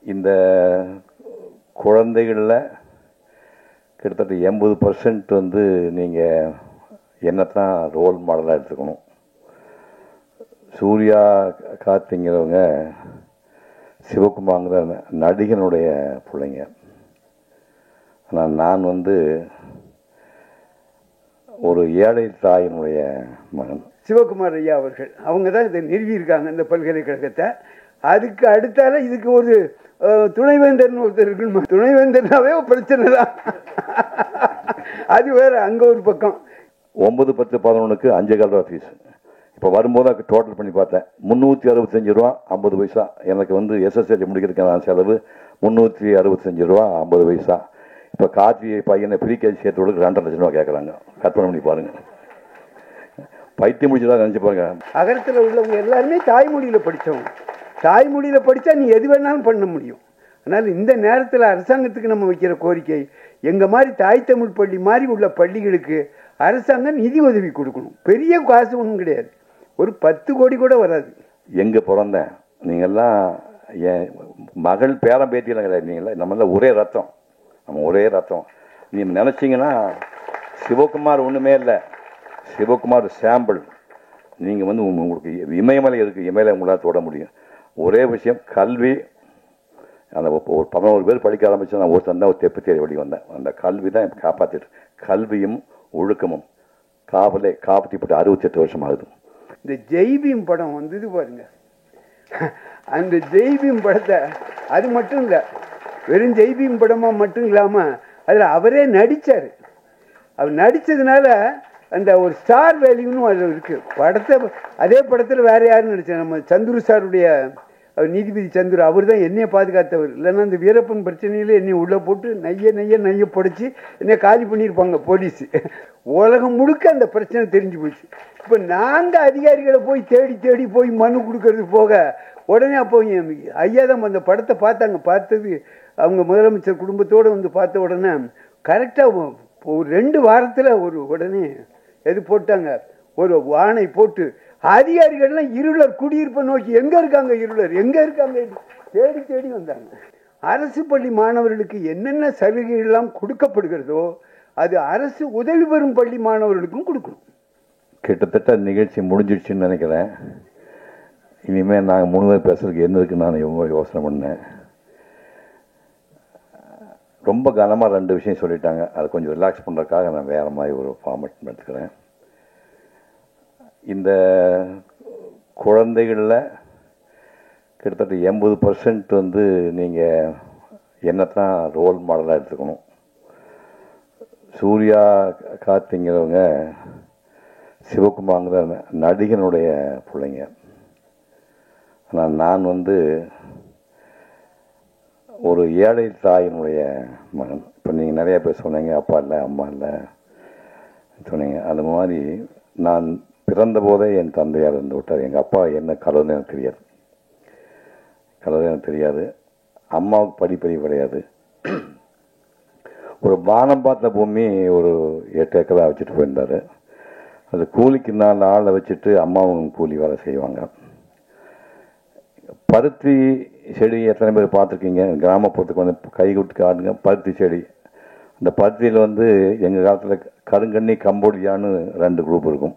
இந்த குழந்தைகளில் கிட்டத்தட்ட 80% வந்து நீங்கள் என்னத்தான் ரோல் மாடலாக எடுத்துக்கணும். சூர்யா கார்த்திங்கிறவங்க சிவகுமார்ங்கிற நடிகனுடைய பிள்ளைங்க. ஆனால் நான் வந்து ஒரு ஏழை தாயினுடைய மகன். சிவகுமார் ஐயா அவர்கள் அவங்க தான் இதை நிறுவியிருக்காங்க இந்த பல்கலைக்கழகத்தை. அதுக்கு அடுத்தால இதுக்கு ஒரு துணைவேந்தர்னு ஒருத்தர் இருக்கணும். துணைவேந்தர்னாவே பிரச்சனை தான். அது வேற அங்கே ஒரு பக்கம். 9, 10, 11க்கு 5,4 ரூபா ஃபீஸ். இப்போ வரும்போது டோட்டல் பண்ணி பார்த்தேன், 365 ரூபா 50 பைசா. எனக்கு வந்து எஸ்எஸ்எல்சி முடிக்கிறதுக்கான செலவு 365 ரூபா 50 பைசா. இப்போ கார்த்தி பையனை ப்ரீகேஜி சேர்த்து விட 2.5 லட்சம் ரூபா கேட்குறாங்க. கற்பனை பண்ணி பாருங்க, பைத்தியம் முடிச்சுதான் நினச்சி பாருங்க. அகரத்தில் உள்ளவங்க எல்லாருமே தாய்மொழியில் படித்தவங்க. தாய்மொழியில் படித்தா நீ எது வேணாலும் பண்ண முடியும். அதனால் இந்த நேரத்தில் அரசாங்கத்துக்கு நம்ம வைக்கிற கோரிக்கை, எங்கள் மாதிரி தாய் தமிழ் பள்ளி மாதிரி உள்ள பள்ளிகளுக்கு அரசாங்கம் நிதி உதவி கொடுக்கணும். பெரிய காசு ஒன்றும் கிடையாது, ஒரு 10 கோடி கூட வராது. எங்கே பிறந்தேன், நீங்கள்லாம் என் மகள் பேரம் பேத்தியெல்லாம் கிடையாது. நீங்களாம் நம்மளாம் ஒரே ரத்தம், நம்ம ஒரே ரத்தம். நீங்கள் நினச்சிங்கன்னா சிவகுமார் ஒன்றுமே இல்லை, சிவகுமார் சாம்பிள். நீங்கள் வந்து உங்களுக்கு இமயமலை இருக்குது, இமயமலை உங்களால் தொட முடியும். ஒரே விஷயம், கல்வி. அந்த ஒரு 11 பேர் படிக்க ஆரம்பிச்சு நான் ஒருத்தன் தான் ஒரு தெப்பு தேடி வழி வந்தேன். அந்த கல்வி தான் காப்பாற்றிட்டு, கல்வியும் ஒழுக்கமும் காப்பாற்றிப்பட்டு 68 வருஷம் ஆகுது. இந்த ஜெய்பீம் படம் வந்தது பாருங்க, அந்த ஜெய்பீம் படத்தை அது மட்டும் இல்லை, வெறும் ஜெய்பீம் படமாக மட்டும் இல்லாமல் அதில் அவரே நடித்தார். அவர் நடித்ததுனால அந்த ஒரு ஸ்டார் வேல்யூன்னு அதில் இருக்குது. படத்தை அதே படத்தில் வேறு யாரும் நடித்தார், நம்ம சந்துரு சாருடைய நீதிபதி சந்துரு, அவர் தான் என்னையை பாதுகாத்தவர். இல்லைன்னா அந்த வீரப்பன் பிரச்சனையில் என்னை உள்ளே போட்டு நைய புடைச்சி என்னை காலி பண்ணியிருப்பாங்க போலீஸு. உலகம் முழுக்க அந்த பிரச்சனை தெரிஞ்சு போச்சு. இப்போ நாங்கள் அதிகாரிகளை போய் தேடி போய் மனு கொடுக்கறது போக உடனே அப்போ ஐயா தான் அந்த படத்தை பார்த்தாங்க. பார்த்தது அவங்க முதலமைச்சர் குடும்பத்தோடு வந்து பார்த்த உடனே கரெக்டாக ஒரு 2 வாரத்தில் உடனே எது போட்டாங்க, ஒரு வானை போட்டு அதிகாரிகள்லாம் இருளர் குடியிருப்பை நோக்கி எங்கே இருக்காங்க, இருளர் எங்கே இருக்காங்க தேடி வந்தாங்க. அரசு பள்ளி மாணவர்களுக்கு என்னென்ன சலுகைகள்லாம் கொடுக்கப்படுகிறதோ அது அரசு உதவி பெறும் பள்ளி மாணவர்களுக்கும் கொடுக்கணும். கிட்டத்தட்ட நிகழ்ச்சி முடிஞ்சிடுச்சுன்னு நினைக்கிறேன். இனிமேல் நாங்கள் 3 பேர் பேசுறதுக்கு என்ன இருக்குன்னு நான் யோசனை பண்ணேன். ரொம்ப கனமாக 2 விஷயம் சொல்லிட்டாங்க. அதை கொஞ்சம் ரிலாக்ஸ் பண்ணுறதுக்காக நான் வேறு மாதிரி ஒரு ஃபார்மேட் எடுத்துக்கிறேன். இந்த குழந்தைகளில் கிட்டத்தட்ட 80% வந்து நீங்கள் என்னத்தான் ரோல் மாடலாக எடுத்துக்கணும். சூர்யா கார்த்திங்கிறவங்க சிவகுமார்ங்கிற நடிகனுடைய பிள்ளைங்க. ஆனால் நான் வந்து ஒரு ஏழை தாயினுடைய மகன். இப்போ நீங்கள் நிறைய பேர் சொன்னீங்க, அப்பா இல்லை அம்மா இல்லை சொன்னீங்க. அது மாதிரி நான் பிறந்த போதே என் தந்தையார் இருந்து விட்டார். எங்கள் அப்பா என்ன கலர்னு எனக்கு தெரியாது. அம்மாவுக்கு படிப்பறிவு கிடையாது. ஒரு வானம் பார்த்த பூமி ஒரு 8 ஏக்கராக வச்சுட்டு போயிருந்தார். அது கூலிக்கு 4 ஆளை வச்சுட்டு அம்மாவும் கூலி வேலை செய்வாங்க. பருத்தி செடி எத்தனை பேர் பார்த்துருக்கீங்க? கிராமப்புறத்துக்கு வந்து கை கொடுத்து காட்டுங்க பருத்தி செடி. அந்த பருத்தியில் வந்து எங்கள் காலத்தில் கருங்கண்ணி கம்போடியான்னு 2 குரூப் இருக்கும்.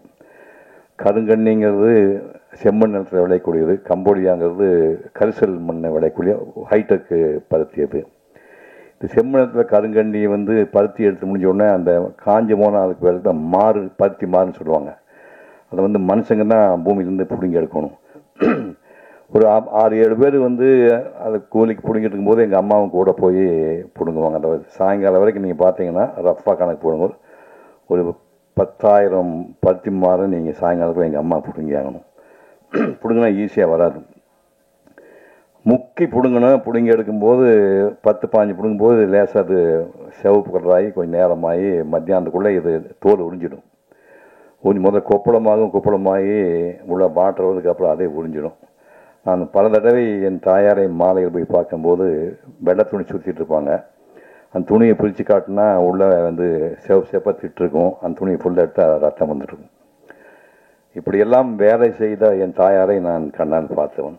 கருங்கண்ணிங்கிறது செம்மண் நிலத்தில் விளையக்கூடியது, கம்போடியாங்கிறது கரிசல் மண்ணை விளையக்கூடிய ஹைடெக்கு பருத்தி. அது இந்த செம்மண் நிலத்தில் கருங்கண்ணி வந்து பருத்தி எடுத்து முடிஞ்ச உடனே அந்த காஞ்சி போனால் அதுக்கு வேறு தான் பருத்தி மாறுன்னு சொல்லுவாங்க. அதை வந்து மனுஷங்க தான் பூமியிலேருந்து பிடுங்கி எடுக்கணும். ஒரு 6-7 பேர் வந்து அதை கூலிக்கு பிடுங்கிட்டு இருக்கும்போது எங்கள் அம்மாவும் கூட போய் பிடுங்குவாங்க. அந்த சாயங்காலம் வரைக்கும் நீங்கள் பார்த்தீங்கன்னா ரஃபாக கணக்கு போடும்போது ஒரு 10,000 பருத்தி மாறு நீங்கள் சாயங்காலத்தில் எங்கள் அம்மா பிடுங்கி ஆகணும். பிடுங்கினா ஈஸியாக வராது. முக்கி பிடுங்கி எடுக்கும்போது 10-15 பிடுங்கும்போது லேசாக அது சிவப்பு கலராகி கொஞ்சம் நேரமாகி மத்தியானத்துக்குள்ளே இது தோல் உறிஞ்சிடும். முதல்ல கொப்பளமாகி உள்ள மாற்றுறதுக்கு அப்புறம் அதே உறிஞ்சிடும். நான் பல தடவை என் தாயாரை மாலையில் போய் பார்க்கும்போது வெள்ளை துணி சுற்றிட்டு இருப்பாங்க. அந்த துணியை பிரித்து காட்டினா உள்ளே வந்து செப்பத்திட்டு இருக்கும். அந்த துணியை ஃபுல்லாக எடுத்தால் ரத்தம் வந்துருக்கும். இப்படியெல்லாம் வேலை செய்த என் தாயாரை நான் கண்ணால் பார்த்தவன்.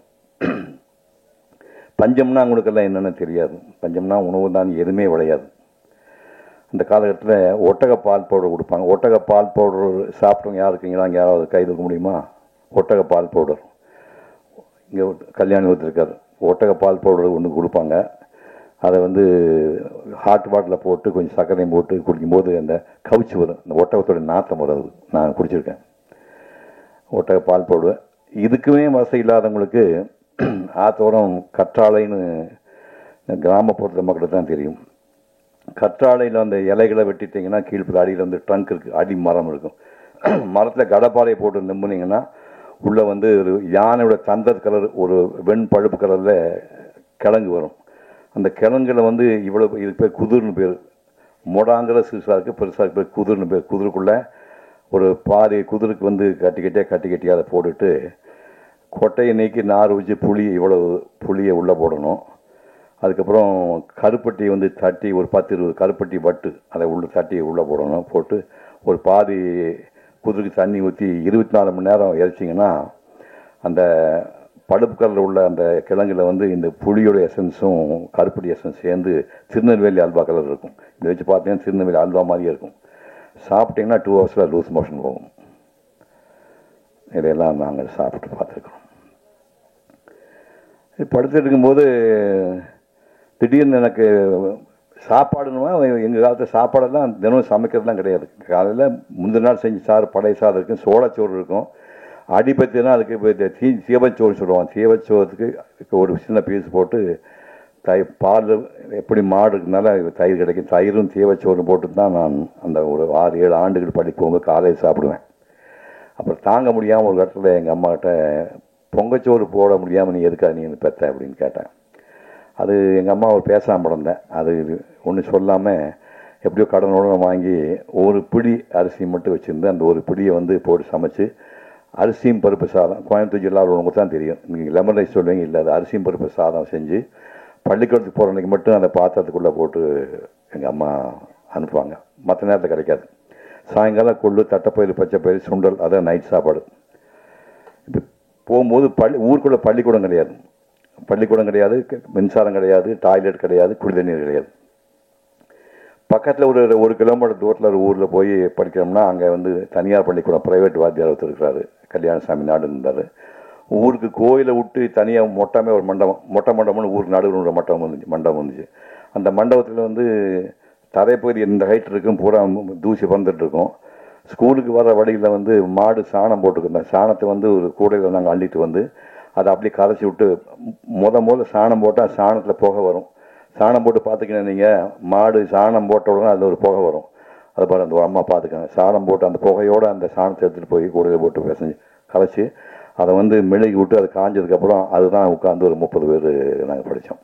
பஞ்சம்னா அவங்களுக்கெல்லாம் என்னென்னு தெரியாது. பஞ்சம்னா உணவு தான் எதுவுமே விளையாது. அந்த காலகட்டத்தில் ஒட்டக பால் பவுடர் கொடுப்பாங்க. ஒட்டக பால் பவுடர் சாப்பிட்டவங்க யார் இருக்கீங்களா? அங்கே யாராவது கை தூக்க முடியுமா? ஒட்டக பால் பவுடர் இங்கே கல்யாணி ஒருத்தருக்கார். ஒட்டக பால் பவுடர் ஒன்று கொடுப்பாங்க. அதை வந்து ஹாட் வாட்டரில் போட்டு கொஞ்சம் சர்க்கரையும் போட்டு குடிக்கும்போது அந்த கவுச்சி வரும். அந்த ஒட்டகத்தோட நாற்றம் வராது. நான் குடிச்சிருக்கேன் ஒட்டக பால் பவுடர். இதுக்குமே வசதி இல்லாதவங்களுக்கு ஆத்தோரம் கற்றாழைன்னு கிராமப்புறத்தில் மக்களுக்கு தான் தெரியும். கற்றாழையில் அந்த இலைகளை வெட்டிட்டிங்கன்னா கீழ்ப்புற அடியில் வந்து ட்ரங்க் இருக்குது, அடி மரம் இருக்கும். மரத்தில் கடப்பாறையை போட்டு நம்பினீங்கன்னா உள்ளே வந்து ஒரு யானையோட தந்தர் கலர் ஒரு வெண் பழுப்பு கலரில் கிழங்கு வரும். அந்த கிழங்குல வந்து இவ்வளோ இதுக்கு பேர் குதிர்னு பேர். மொடாங்கிற சிறுசாக இருக்குது, பெருசாக இருக்கு பேர் குதிர்னு பேர். குதிருக்குள்ளே ஒரு பாதி குதிருக்கு வந்து கட்டி அதை போட்டுட்டு கொட்டையை நீக்கி நார் வச்சு இவ்வளோ புளியை உள்ளே போடணும். அதுக்கப்புறம் கருப்பட்டி வந்து தட்டி ஒரு 10-20 கருப்பட்டி வட்டு அதை தட்டி உள்ளே போடணும். போட்டு ஒரு பாதி குதிருக்கு தண்ணி ஊற்றி 24 மணி நேரம் இறைச்சிங்கன்னா அந்த பழுப்பு கலரில் உள்ள அந்த கிழங்குல வந்து இந்த புளியோட எசன்ஸும் கருப்பட்டி எசன்ஸ் சேர்ந்து திருநெல்வேலி அல்வா கலர் இருக்கும். இதை வச்சு பார்த்தீங்கன்னா திருநெல்வேலி அல்வா மாதிரியே இருக்கும். சாப்பிட்டிங்கன்னா 2 ஹவர்ஸில் லூஸ் மோஷன் போகும். இதையெல்லாம் நாங்கள் சாப்பிட்டு பார்த்துருக்கோம். படுத்துட்டு இருக்கும்போது திடீர்னு எனக்கு சாப்பாடுன்னா எங்கள் காலத்தில் சாப்பாடெல்லாம் தினமும் சமைக்கிறதுலாம் கிடையாது. காலையில் முந்தின நாள் செஞ்சு பழைய சாதம் இருக்கும், சோளச்சோறு இருக்கும். அடிபத்தினா அதுக்கு இப்போ சீவச்சோறு சொல்லுவாங்க. சீவச்சோறுக்கு ஒரு சின்ன பீஸ் போட்டு பால் எப்படி மாடு இருக்குனால தயிர் கிடைக்கும். தயிரும் சீவச்சோறு போட்டு தான் நான் அந்த ஒரு 6-7 ஆண்டுகள் படிக்கும்போது காலையில் சாப்பிடுவேன். அப்புறம் தாங்க முடியாமல் ஒரு இடத்துல எங்கள் அம்மாக்கிட்ட பொங்கச்சோறு போட முடியாமல் நீ எதுக்காக நீ பெற்ற அப்படின்னு கேட்டேன். அது எங்கள் அம்மா ஒரு பேசாமல் இருந்தேன். அது ஒன்றும் சொல்லாமல் எப்படியோ கடனோடு வாங்கி ஒரு பிடி அரிசி மட்டும் வச்சுருந்து அந்த ஒரு பிடியை வந்து போட்டு சமைச்சு அரிசியும் பருப்பு சாதம், கோயம்புத்தூர் ஜில்லாவில் உங்களுக்கு தான் தெரியும், நீங்கள் லெமன் ரைஸ் சொல்லுவீங்க, இல்லை அது அரிசியும் பருப்பு சாதம் செஞ்சு பள்ளிக்கூடத்துக்கு போகிற அன்றைக்கி மட்டும் அந்த பாத்திரத்துக்குள்ளே போட்டு எங்கள் அம்மா அனுப்புவாங்க. மற்ற நேரத்தில் கிடைக்காது. சாயங்காலம் கொள்ளு, தட்டைப்பயிறு, பச்சைப்பயிறு, சுண்டல், அதான் நைட் சாப்பாடு. இப்போ போகும்போது ஊருக்குள்ளே பள்ளிக்கூடம் கிடையாது, மின்சாரம் கிடையாது, டாய்லெட் கிடையாது, குடிதண்ணீர் கிடையாது. பக்கத்தில் ஒரு கிலோமீட்டர் தூரத்தில் ஒரு ஊரில் போய் படிக்கிறோம்னா அங்கே வந்து தனியார் பள்ளிக்கூடம், ப்ரைவேட் வாத்தியார் ஒருத்தர் இருக்கிறாரு, கல்யாணசாமி நாடு இருந்தார். ஊருக்கு கோயிலை விட்டு தனியாக மொட்டமே ஒரு மண்டபம்னு ஊருக்கு நடுவில் ஒரு மண்டபம் வந்துச்சு. அந்த மண்டபத்தில் வந்து தரைப்பகுதி இந்த ஹைட் இருக்கும், பூரா தூசி பறந்துட்டு இருக்கும். ஸ்கூலுக்கு வர வழியில் வந்து மாடு சாணம் போட்டுருந்தேன். சாணத்தை வந்து ஒரு கூடையில் நாங்கள் அள்ளிட்டு வந்து அதை அப்படியே கரைச்சி விட்டு முதல்ல சாணம் போட்டால் சாணத்தில் புகை வரும். சாணம் போட்டு பார்த்துக்கினேன் நீங்கள், மாடு சாணம் போட்ட உடனே அதில் ஒரு புகை வரும். அதை பாரு அந்த அம்மா பார்த்துக்காங்க. சாணம் போட்டு அந்த புகையோடு அந்த சாணத்தை எடுத்துகிட்டு போய் கூடையில் போட்டு பிசைஞ்சு கரைச்சி அதை வந்து மெழுகி விட்டு அது காஞ்சதுக்கப்புறம் அதுதான் உட்காந்து ஒரு 30 பேர் நாங்கள் படித்தோம்.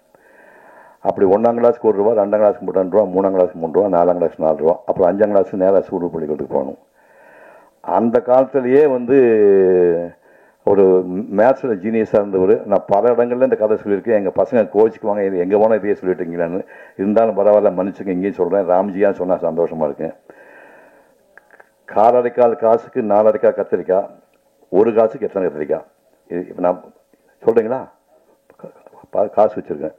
அப்படி 1ஆம் கிளாஸுக்கு 1 ரூபா, 2ஆம் கிளாஸுக்கு 2 ரூபா, 3ஆம் கிளாஸுக்கு 3 ரூபா, 4ஆம் கிளாஸுக்கு 4 ரூபா, அப்புறம் 5ஆம் கிளாஸுக்கு நேராக ஸ்கூல் பள்ளிக்கூடத்துக்கு போகணும். அந்த காலத்திலேயே வந்து ஒரு மேத்ஸில் ஜீனியஸாக இருந்தவர். நான் பல இடங்கள்ல இந்த கதை சொல்லியிருக்கேன். எங்கள் பசங்க கோச்சிக்குவாங்க, இது எங்கே போனால் இதையே சொல்லிட்டுங்களான்னு. இருந்தாலும் பரவாயில்ல, மன்னிச்சுங்க, இங்கேயும் சொல்கிறேன். ராம்ஜியான்னு சொன்னால் சந்தோஷமாக இருக்கேன். காலரைக்கால் காசுக்கு 4 அரைக்கால் கத்திரிக்காய், 1 காசுக்கு எத்தனை கத்திரிக்காய்? இப்போ நான் சொல்கிறீங்களா? காசு வச்சுருக்கேன்,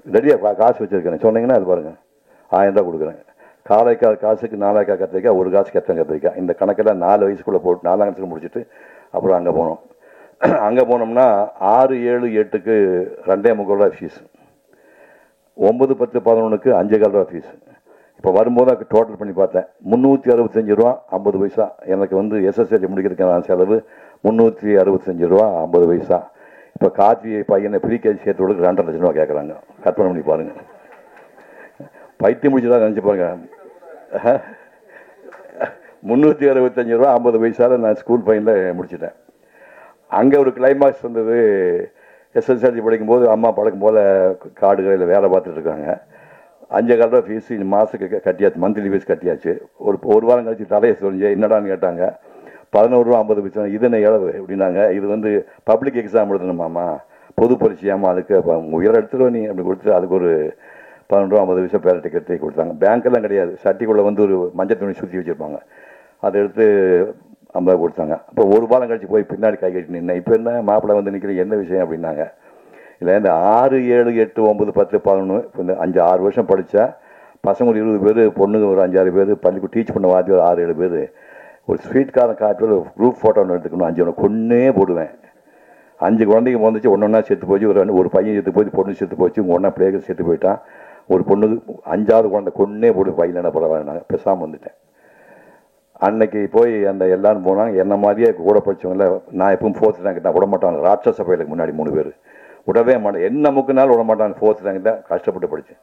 ரெடியாக காசு வச்சுருக்கேன் சொன்னீங்கன்னா அது பாருங்கள், 1000 ரூபா கொடுக்குறேன். காலைக்கால் காசுக்கு 4 அரைக்கால் கத்திரிக்காய், 1 காசுக்கு எத்தனை கத்திரிக்காய்? இந்த கணக்கெல்லாம் 4 வயசுக்குள்ளே போட்டு 4ஆம் கிளாஸுக்கு முடிச்சுட்டு அப்புறம் அங்கே போனோம். அங்கே போனோம்னா 6, 7, 8க்கு 2.25 ரூபா ஃபீஸ், 9, 10, 11க்கு 5.25 ரூபா ஃபீஸ். இப்போ வரும்போது அதுக்கு டோட்டல் பண்ணி பார்த்தேன், 365 ரூபா 50 பைசா. எனக்கு வந்து எஸ்எஸ்எல்சி முடிக்கிறதுக்கான செலவு 365 ரூபா 50 பைசா. இப்போ கார்த்தி பையனை ப்ரீகேஜி சேர்த்துவதுக்கு 2.5 லட்சம் ரூபா கேட்குறாங்க. கற்பனை பண்ணி பாருங்கள், பைத்தியம் முடிச்சுதான் நினச்சி பாருங்க. 365 ரூபா 50 பைசாவில் நான் ஸ்கூல் பையனில் முடிச்சிட்டேன். அங்கே ஒரு கிளைமாக்ஸ் வந்தது. எஸ்எஸ்எல்சி படிக்கும்போது அம்மா பழக்கம் போல் காடு கடையில் வேலை பார்த்துட்டு இருக்காங்க. 5.25 ரூபா ஃபீஸ் மாதத்துக்கு கட்டியாச்சு, மந்த்லி ஃபீஸ் கட்டியாச்சு. ஒரு வாரம் கழிச்சு தலையை சொல்லிஞ்சு என்னடான்னு கேட்டாங்க. 11 ரூபா 50 பைசா. இது என்ன இளவு அப்படின்னாங்க. இது வந்து பப்ளிக் எக்ஸாம் எழுதணுமாம்மா, பொது பரீட்சையாமா, அதுக்கு உயர் எடுத்துருவா நீ அப்படி கொடுத்து அதுக்கு ஒரு 11 ரூபா 50 பைசா பேர டிக்கெட் கொடுத்தாங்க. பேங்க்கெல்லாம் கிடையாது, சட்டிக்குள்ளே வந்து ஒரு மஞ்சள் துணி சுற்றி வச்சுருப்பாங்க, அதை எடுத்து 50 கொடுத்தாங்க. அப்போ ஒரு வாரம் கழிச்சு போய் பின்னாடி கை கட்டி நின்னேன். இப்போ என்ன மாப்பிள்ளை வந்து நிற்கிறேன், என்ன விஷயம் அப்படின்னாங்க. இல்லை இந்த 6, 7, 8, 9, 10, 11 இப்போ இந்த 5, 6 வருஷம் படித்தா பசங்க ஒரு 20 பேர், பொண்ணுங்க ஒரு 5, 6 பேர், பள்ளிக்கு டீச் பண்ண வாத்தியார் 6, 7 பேர், ஒரு ஸ்வீட்காரன் காப்பி ஒரு குரூப் ஃபோட்டோ ஒன்று எடுத்துக்கணும். 5 கொன்னே போடுவேன். 5 குழந்தைங்க வந்துச்சு, ஒன்றா செத்து போச்சு, ஒரு பையன் செத்து போச்சு, பொண்ணு செத்து போச்சு, ஒன்றா பிள்ளைகள் செத்து போயிட்டான். ஒரு பொண்ணுக்கு 5, 6 குழந்தை கொன்னே போடு பையன் பரவாயில்ல. நான் பேசாமல் வந்துட்டேன். அன்னைக்கு போய் அந்த எல்லாரும் போனாங்க. என்ன மாதிரியே கூட படித்தவங்கள நான் எப்பவும் 4th ரேங்க் தான், விட மாட்டாங்க. ராட்சச பயிலுக்கு முன்னாடி 3 பேர் விடவே மாட்டேன். என்ன முக்குனாலும் விட மாட்டாங்க. 4th ரேங்க் தான் கஷ்டப்பட்டு படித்தேன்.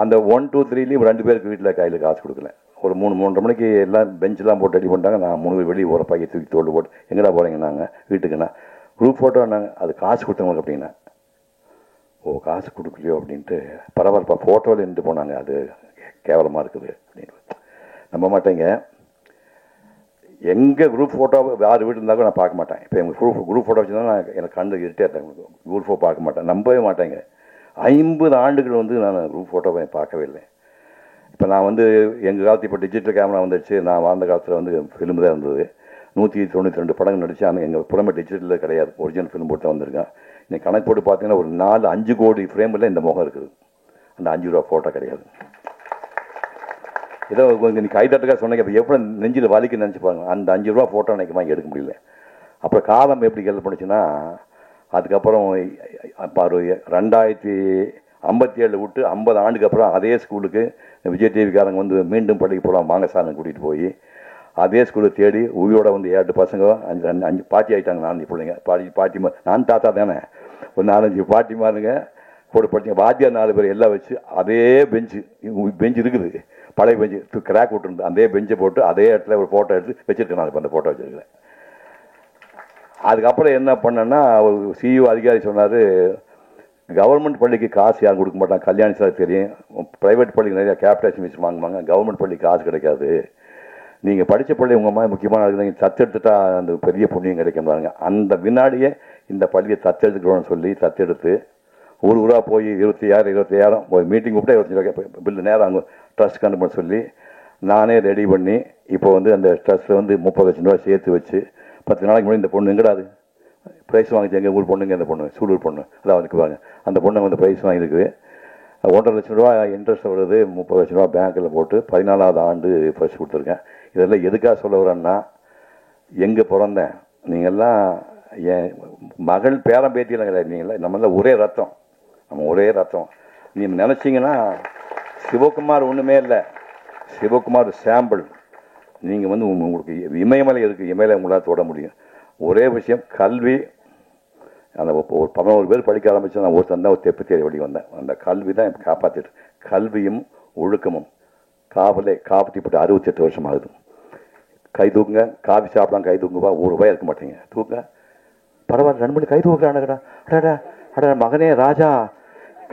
அந்த 1, 2, 3லேயும் 2 பேருக்கு வீட்டில் கையில் காசு கொடுக்கல. ஒரு 3, 3:30 மணிக்கு எல்லாம் பெஞ்செலாம் போட்டு ரெடி பண்ணிட்டாங்க. நான் 3 பேர் வெளியே ஒரு பையை தூக்கி தோடு போட்டு எங்கடா போகிறீங்க நாங்கள் வீட்டுக்குண்ணா குரூப் ஃபோட்டோ நாங்கள் அது காசு கொடுத்தவங்களுக்கு அப்படின்னா, ஓ காசு கொடுக்கலையோ அப்படின்ட்டு பரவாயில்லப்பா ஃபோட்டோவில் இருந்து போனாங்க. அது கேவலமாக இருக்குது அப்படின்னு நம்ப மாட்டேங்க. எங்கள் குரூப் ஃபோட்டோ யார் வீட்டு இருந்தாலும் நான் பார்க்க மாட்டேன். இப்போ எங்கள் குரூப் ஃபோட்டோ வச்சுருந்தா நான் எனக்கு கண்டு இருட்டே இருந்தேன். குரூப் ஃபோட்டோ பார்க்க மாட்டேன், நம்பவே மாட்டேங்க. 50 ஆண்டுகள் நான் குரூப் ஃபோட்டோவை பார்க்கவே இல்லை. இப்போ நான் எங்கள் காலத்து இப்போ டிஜிட்டல் கேமரா வந்துடுச்சு. நான் வாழ்ந்த காலத்தில் ஃபிலிம் தான் இருந்தது. 192 படங்கள் நடிச்சு. ஆனால் எங்கள் புறமே டிஜிட்டலில் கிடையாது, ஒரிஜினல் ஃபிலிம் போட்டு தான் வந்திருக்கேன். இன்னைக்கு கணக்கு போட்டு பார்த்தீங்கன்னா ஒரு 4-5 கோடி ஃப்ரேமில் இந்த முகம் இருக்குது. அந்த 5 ரூபா ஃபோட்டோ கிடையாது. ஏதோ நீங்கள் கைதட்டுக்காக சொன்னீங்க. இப்போ எப்படி நெஞ்சில் வலிக்கு நினச்சி பாருங்க. அந்த 5 ரூபா ஃபோட்டோ எனக்கு வாங்கி எடுக்க முடியல. அப்புறம் காலம் எப்படி ஹெல்ப் பண்ணுச்சுன்னா, அதுக்கப்புறம் 2057 விட்டு 50 ஆண்டுக்கு அப்புறம் அதே ஸ்கூலுக்கு விஜய் டிவிக்காரங்க மீண்டும் பள்ளிக்கு போகலாம் வாங்க சார்னு கூட்டிகிட்டு போய் அதே ஸ்கூலில் தேடி உயிரோட 7 பசங்க 5 பாட்டி ஆகிட்டாங்க. 4 பிள்ளைங்க பாட்டிமா. நான் தாத்தா தானே, ஒரு 4-5 பாட்டிமாருங்க கூட படிச்சுங்க. வாத்தியார் 4 பேர் எல்லாம் வச்சு அதே பெஞ்சு இருக்குது, பழைய பெஞ்சு கிராக் விட்டுருந்து அதே பெஞ்சை போட்டு அதே இடத்துல ஒரு ஃபோட்டோ எடுத்து வச்சுருக்கேன். நான் இப்போ அந்த ஃபோட்டோ வச்சுருக்கேன். அதுக்கப்புறம் என்ன பண்ணேன்னா, ஒரு சிஇஓ அதிகாரி சொன்னார், கவர்மெண்ட் பள்ளிக்கு காசு யாரும் கொடுக்க மாட்டாங்க. கல்யாணி சார் தெரியும், ப்ரைவேட் பள்ளிக்கு நிறையா கேபிடேஷன் வச்சு வாங்குவாங்க, கவர்மெண்ட் பள்ளிக்கு காசு கிடைக்காது. நீங்கள் படித்த பள்ளி உங்கள் மாதிரி முக்கியமான நீங்கள் தத்தெடுத்துட்டா அந்த பெரிய புண்ணியம் கிடைக்கும் பாருங்க. அந்த வினாடியே இந்த பள்ளியை தத்தெடுத்துக்கணும்னு சொல்லி தத்தெடுத்து ஊராக போய் 25,000 ஒரு மீட்டிங் கூப்பிட்டு 25 ரூபா பில்லு நேரம் அங்கே ட்ரஸ்ட் கண்டு பண்ண சொல்லி நானே ரெடி பண்ணி இப்போ அந்த ட்ரஸ்ட்டில் 30 லட்சம் ரூபா சேர்த்து வச்சு 10 நாளைக்கு முன்னாடி இந்த பொண்ணு எங்கடாது ப்ரைஸ் வாங்கிச்சு. எங்கள் ஊர் பொண்ணுங்க இந்த பொண்ணு சூலூர் பொண்ணு அதான் வந்துக்குவாங்க. அந்த பொண்ணு ப்ரைஸ் வாங்கியிருக்கு. 1.5 லட்சம் ரூபா இன்ட்ரெஸ்ட் வருது. 30 லட்சம் ரூபா பேங்க்கில் போட்டு 14வது ஆண்டு ஃபர்ஸ்ட் கொடுத்துருக்கேன். இதெல்லாம் எதுக்காக சொல்ல வரேன்னா, எங்கே பிறந்தேன், நீங்கள்லாம் என் மகள் பேரம் பேத்தியெல்லாம் கிடையாது. நீங்களாம் நம்மளாம் ஒரே ரத்தம், நம்ம ஒரே ரத்தம். நீங்கள் நினச்சிங்கன்னா சிவகுமார் ஒன்றுமே இல்லை, சிவகுமார் சாம்பிள். நீங்கள் உங்களுக்கு இமயமலை இருக்குது, இமயமலை உங்களால் தொட முடியும். ஒரே விஷயம் கல்வி. அந்த ஒரு 11 பேர் படிக்க ஆரம்பித்து நான் ஒரு தெப்பு தேடி வழி வந்தேன். அந்த கல்வி தான் இப்போ காப்பாற்றிட்டு. கல்வியும் ஒழுக்கமும் காப்பாற்றிப்பட்டு 68 வருஷம் ஆகுது. கை தூக்குங்க, காஃபி சாப்பிடலாம், கை தூக்குப்பா, 1 ரூபாய் இருக்க மாட்டீங்க, தூக்குங்க பரவாயில்ல. 2 மணி கை தூக்குறானுங்கடா. அடடா அடா மகனே ராஜா,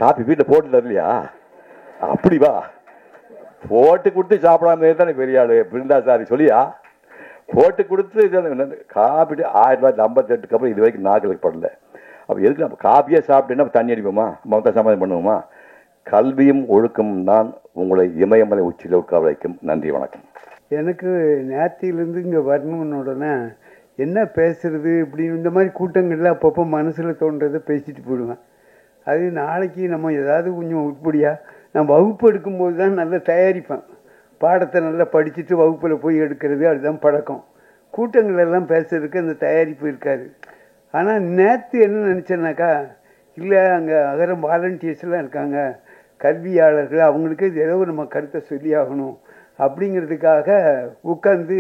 காஃபி வீட்டில் போட்டு இல்லையா, அப்படி வா போட்டு கொடுத்து சாப்பிடாம தானே பெரிய ஆளு பிருந்தாசாரி சொல்லியா போட்டு கொடுத்து காப்பி 1958 அப்புறம் இது வரைக்கும் நாக்களுக்கு படல. அப்போ எதுக்கு நம்ம காப்பியே சாப்பிட்டேன்னா தண்ணி அடிப்போமா, மொத்த சமாதானம் பண்ணுவோமா? கல்வியும் ஒழுக்கமும் தான் உங்களை இமயமலை உச்சியில் உட்கார வைக்கும். நன்றி, வணக்கம். எனக்கு நேத்தியிலேருந்து இங்கே வரணும்னு உடனே என்ன பேசுறது இப்படின்னு இந்த மாதிரி கூட்டங்களில் அப்பப்போ மனசில் தோன்றதை பேசிட்டு போயிடுவேன். அது நாளைக்கு நம்ம ஏதாவது கொஞ்சம் உருப்படியாக நான் வகுப்பு எடுக்கும்போது தான் நல்லா தயாரிப்பேன். பாடத்தை நல்லா படிச்சுட்டு வகுப்பில் போய் எடுக்கிறது அதுதான் பழக்கம். கூட்டங்கள் எல்லாம் பேசுறதுக்கு அந்த தயாரிப்பு இருக்காது. ஆனால் நேற்று என்ன நினச்சேன்னாக்கா, இல்லை அங்கே அகரம் வாலண்டியர்ஸ்லாம் இருக்காங்க, கல்வியாளர்கள், அவங்களுக்கு ஏதோ நம்ம கருத்தை சொல்லி ஆகணும் அப்படிங்கிறதுக்காக உட்காந்து